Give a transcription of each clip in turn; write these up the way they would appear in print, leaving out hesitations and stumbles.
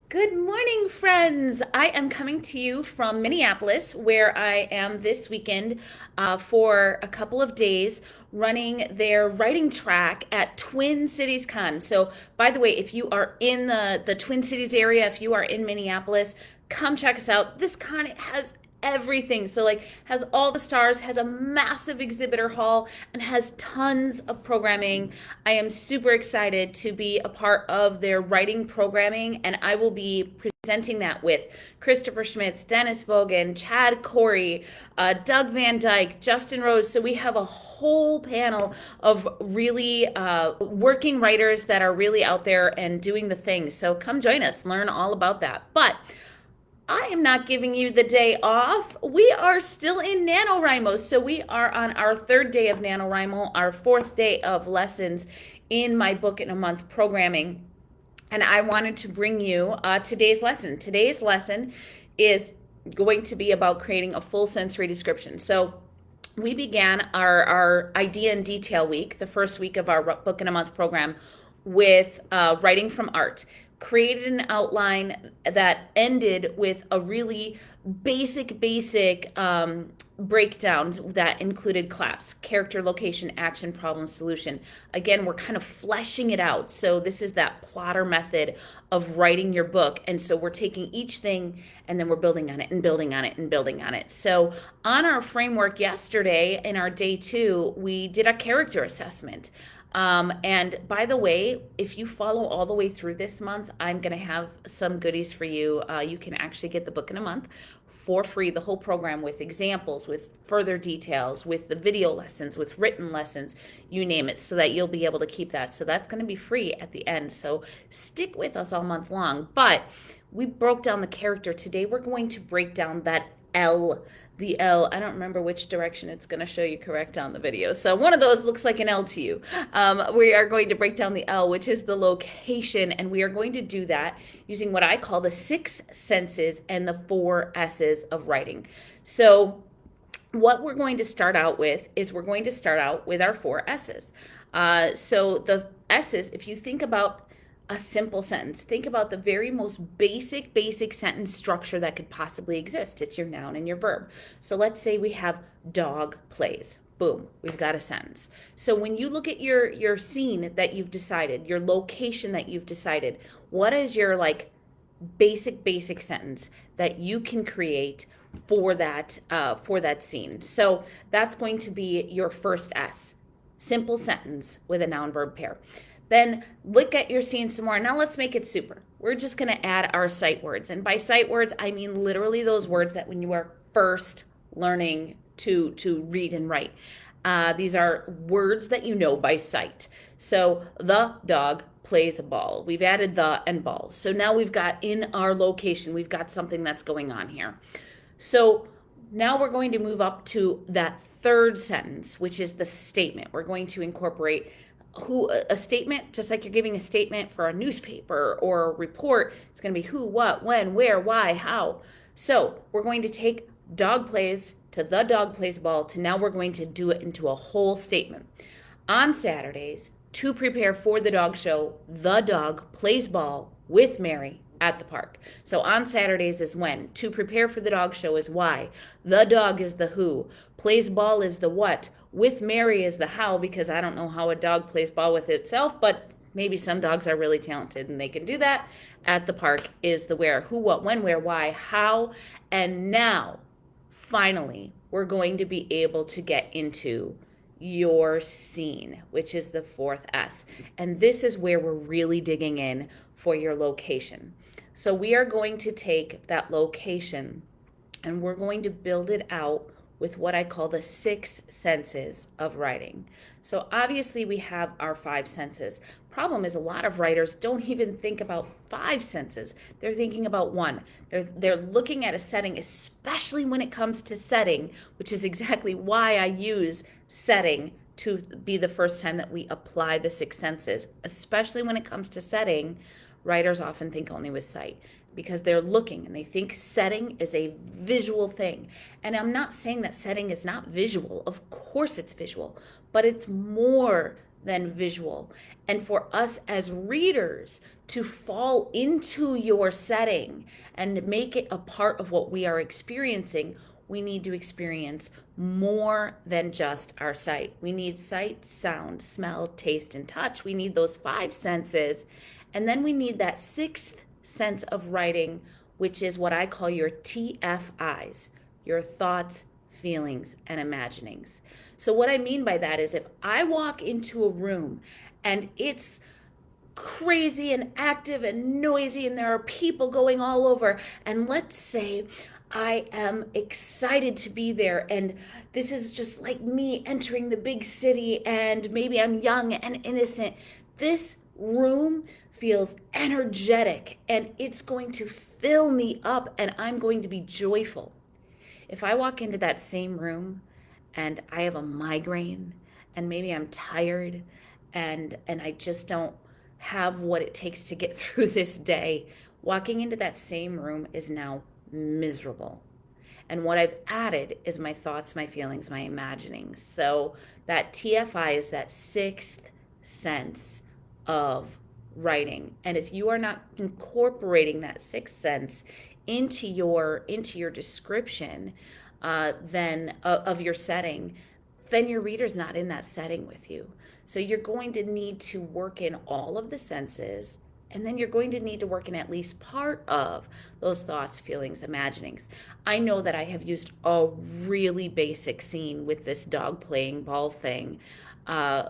Good morning, friends. I am coming to you from Minneapolis, where I am this weekend for a couple of days running their writing track at Twin Cities Con. So, by the way, if you are in the Twin Cities area, if you are in Minneapolis, come check us out. This con has everything. So like has all the stars, has a massive exhibitor hall, and has tons of programming. I am super excited to be a part of their writing programming, and I will be presenting that with Christopher Schmitz, Dennis Bogan, Chad Corey, Doug Van Dyke, Justin Rose. So we have a whole panel of really working writers that are really out there and doing the thing. So come join us, learn all about that. But I am not giving you the day off. We are still in NaNoWriMo. So we are on our third day of NaNoWriMo, our fourth day of lessons in my book in a month programming. And I wanted to bring you today's lesson. Today's lesson is going to be about creating a full sensory description. So we began our idea and detail week, the first week of our book in a month program, with writing from art. Created an outline that ended with a really basic breakdown that included claps, character, location, action, problem, solution. Again, we're kind of fleshing it out. So this is that plotter method of writing your book. And so we're taking each thing and then we're building on it and building on it and building on it. So on our framework yesterday, in our day 2, we did a character assessment. And by the way, if you follow all the way through this month, I'm going to have some goodies for you. You can actually get the book in a month for free, the whole program with examples, with further details, with the video lessons, with written lessons, you name it, so that you'll be able to keep that. So that's going to be free at the end. So stick with us all month long. But we broke down the character. Today we're going to break down that L. The L, I don't remember which direction it's going to show you correct on the video. So one of those looks like an L to you. We are going to break down the L, which is the location, and we are going to do that using what I call the 6 senses and the 4 S's of writing. So what we're going to start out with is we're going to start out with our 4 S's. So the S's, if you think about a simple sentence. Think about the very most basic sentence structure that could possibly exist. It's your noun and your verb. So let's say we have dog plays. Boom, we've got a sentence. So when you look at your scene that you've decided, your location that you've decided, what is your like basic sentence that you can create for that scene? So that's going to be your first S. Simple sentence with a noun verb pair. Then look at your scene some more. Now let's make it super. We're just going to add our sight words. And by sight words, I mean literally those words that when you are first learning to read and write. These are words that you know by sight. So the dog plays a ball. We've added the and ball. So now we've got in our location, we've got something that's going on here. So now we're going to move up to that third sentence, which is the statement. We're going to incorporate a statement, just like you're giving a statement for a newspaper or a report. It's going to be who, what, when, where, why, how. So we're going to take dog plays to the dog plays ball to now we're going to do it into a whole statement. On Saturdays, to prepare for the dog show, the dog plays ball with Mary at the park. So on Saturdays is when. To prepare for the dog show is why. The dog is the who. Plays ball is the what. With Mary is the how, because I don't know how a dog plays ball with itself, but maybe some dogs are really talented and they can do that. At the park is the where. Who, what, when, where, why, how. And now, finally, we're going to be able to get into your scene, which is the 4th S. And this is where we're really digging in for your location. So we are going to take that location and we're going to build it out with what I call the 6 senses of writing. So obviously we have our 5 senses. Problem is a lot of writers don't even think about 5 senses. They're thinking about 1. They're looking at a setting, especially when it comes to setting, which is exactly why I use setting to be the first time that we apply the 6 senses. Especially when it comes to setting, writers often think only with sight, because they're looking and they think setting is a visual thing. And I'm not saying that setting is not visual. Of course it's visual, but it's more than visual. And for us as readers to fall into your setting and make it a part of what we are experiencing, we need to experience more than just our sight. We need sight, sound, smell, taste, and touch. We need those five senses. And then we need that sixth sense of writing, which is what I call your TFIs, your thoughts, feelings, and imaginings. So, what I mean by that is if I walk into a room and it's crazy and active and noisy and there are people going all over, and let's say I am excited to be there, and this is just like me entering the big city, and maybe I'm young and innocent. This room feels energetic and it's going to fill me up, and I'm going to be joyful. If I walk into that same room and I have a migraine and maybe I'm tired and I just don't have what it takes to get through this day, walking into that same room is now miserable. And what I've added is my thoughts, my feelings, my imaginings. So that TFI is that sixth sense of writing. And if you are not incorporating that sixth sense into your description, then of your setting, then your reader's not in that setting with you. So you're going to need to work in all of the senses, and then you're going to need to work in at least part of those thoughts, feelings, imaginings. I know that I have used a really basic scene with this dog playing ball thing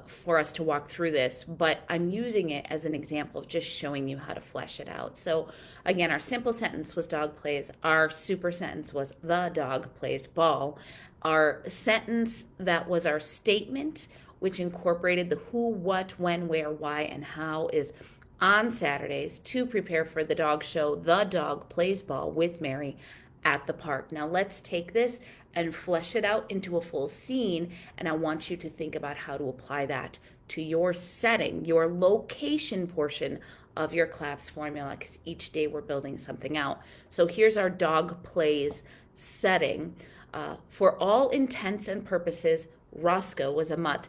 for us to walk through this, but I'm using it as an example of just showing you how to flesh it out. So again, our simple sentence was dog plays. Our super sentence was the dog plays ball. Our sentence that was our statement, which incorporated the who, what, when, where, why, and how, is on Saturdays to prepare for the dog show, The Dog Plays Ball with Mary at the park. Now let's take this and flesh it out into a full scene, and I want you to think about how to apply that to your setting, your location portion of your CLAPS formula, because each day we're building something out. So here's our dog plays setting. For all intents and purposes, Roscoe was a mutt.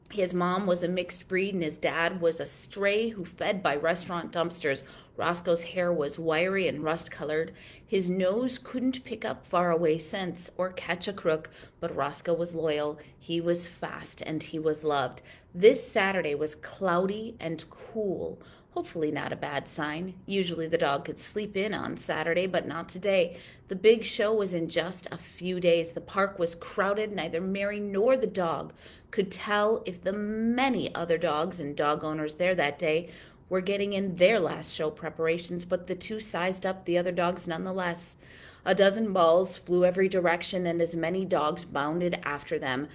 His mom was a mixed breed and his dad was a stray who fed by restaurant dumpsters. Roscoe's hair was wiry and rust-colored. His nose couldn't pick up faraway scents or catch a crook, but Roscoe was loyal. He was fast and he was loved. This Saturday was cloudy and cool. Hopefully not a bad sign. Usually the dog could sleep in on Saturday, but not today. The big show was in just a few days. The park was crowded. Neither Mary nor the dog could tell if the many other dogs and dog owners there that day were getting in their last show preparations, but the two sized up the other dogs nonetheless. A dozen balls flew every direction, and as many dogs bounded after them,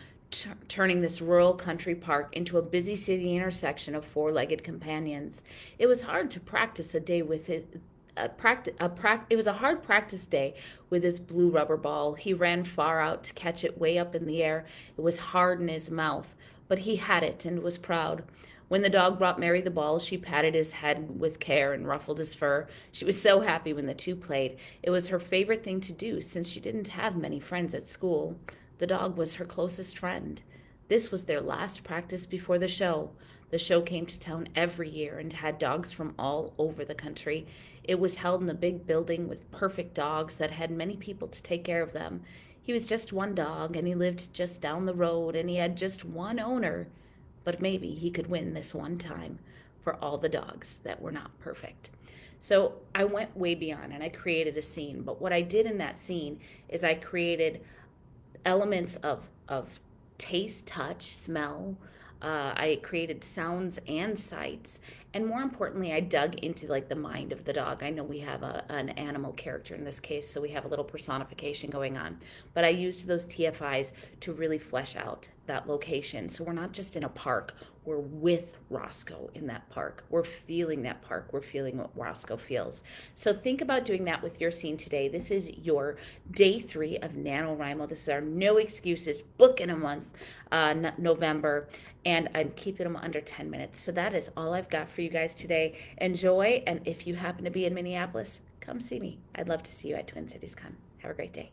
turning this rural country park into a busy city intersection of four-legged companions. It was hard to practice a day with it. It was a hard practice day with his blue rubber ball. He ran far out to catch it way up in the air. It was hard in his mouth, but he had it and was proud. When the dog brought Mary the ball, she patted his head with care and ruffled his fur. She was so happy when the two played. It was her favorite thing to do since she didn't have many friends at school. The dog was her closest friend. This was their last practice before the show. The show came to town every year and had dogs from all over the country. It was held in a big building with perfect dogs that had many people to take care of them. He was just one dog, and he lived just down the road, and he had just one owner. But maybe he could win this one time for all the dogs that were not perfect. So I went way beyond and I created a scene. But what I did in that scene is I created elements of taste, touch, smell. I created sounds and sights, and more importantly, I dug into like the mind of the dog. I know we have an animal character in this case, so we have a little personification going on, but I used those TFIs to really flesh out that location. So we're not just in a park, we're with Roscoe in that park. We're feeling that park. We're feeling what Roscoe feels. So think about doing that with your scene today. This is your day 3 of NaNoWriMo. This is our No Excuses book in a month, November, and I'm keeping them under 10 minutes. So that is all I've got for you guys today. Enjoy, and if you happen to be in Minneapolis, come see me. I'd love to see you at Twin Cities Con. Have a great day.